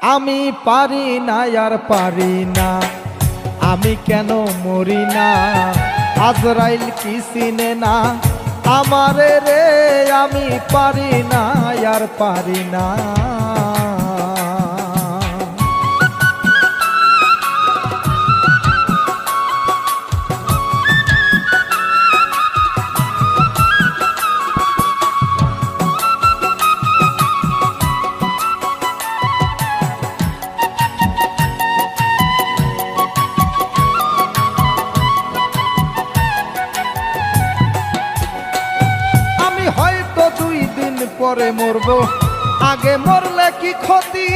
আমি পারি না আর পারি না, আমি কেন মরি না? আজরাইল কি চিনে না আমারে রে? আমি পারি না আর পারি না। পরে মরবো, আগে মরলে কি ক্ষতি?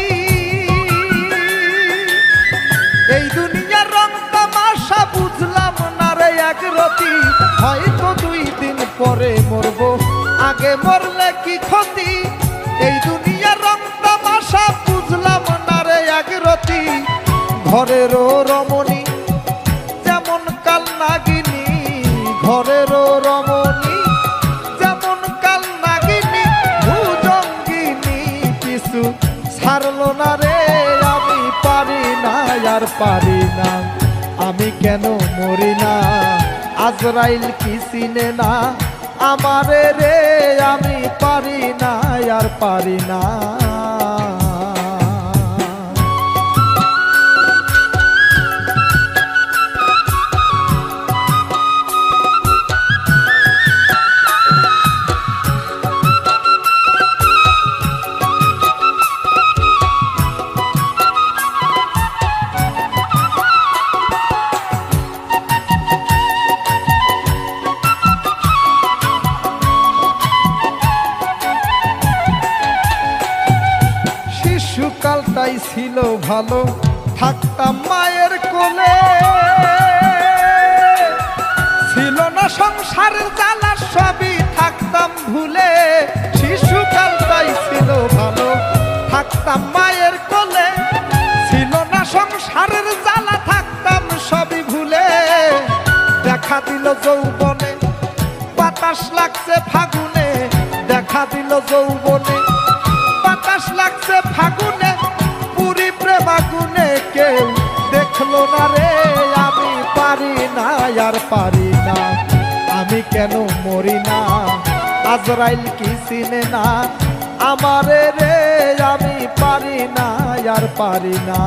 এই দুনিয়ার রং তামাশা বুঝলাম না রে এক রতি। হয়তো 2 দিন পরে মরবো, আগে মরলে কি ক্ষতি? এই দুনিয়ার রং তামাশা বুঝলাম না রে এক রতি। ঘরেরও রমণী যেমন কাল নাগিনী, ঘরেরও রমণী ছাড়লো না রে। আমি পারি না আর পারি না, আমি কেন মরি না? আজরাইল কি চিনে না আমারে রে? আমি পারি না আর পারি না। শিশুকালটাই ছিল ভালো, থাকতাম মায়ের কোলে। ছিল না সংসারের জ্বালা, সবই থাকতাম ভুলে। শিশুকালটাই ছিল ভালো, থাকতাম মায়ের কোলে। ছিল না সংসারের জ্বালা, থাকতাম সবই ভুলে। দেখা দিল যৌবনে, বাতাস লাগছে ফাগুনে। দেখা দিল যৌবনে, বাতাস লাগছে ফাগুনে। পুরি প্রেম আগুনে কেউ দেখলো না রে। আমি পারি না আর পারি না, আমি কেন মরি না? আজরাইল কি চিনে না আমারে রে? আমি পারি না আর পারি না।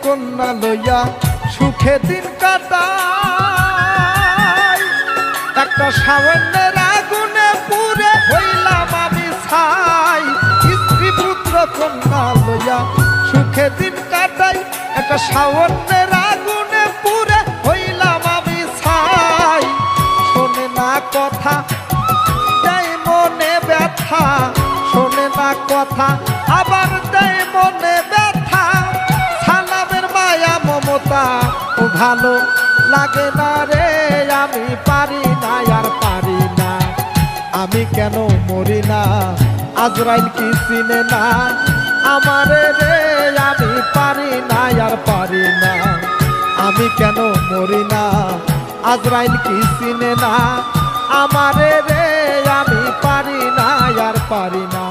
কন্যা লইয়া সুখে দিন কাটাই। একটা সাবনের আগুনে পুড়ে হইলাম আমি ছাই। স্ত্রী পুত্র কন্যা লইয়া সুখে দিন কাটাই। একটা সাবনের আগুনে পুড়ে হইলাম আমি ছাই। শোনে না কথা, দেয় মনে ব্যথা। শোনে না কথা, আবার দেয় মনে ব্যথা। মমতা ও ভালো লাগে না রে। আমি পারি না আর পারি না, আমি কেন মরি না? আজরাইল কি চিনে না আমারে রে? আমি পারি না আর পারি না, আমি কেন মরি না? আজরাইল কি চিনে না আমারে রে? আমি পারি না আর পারি না।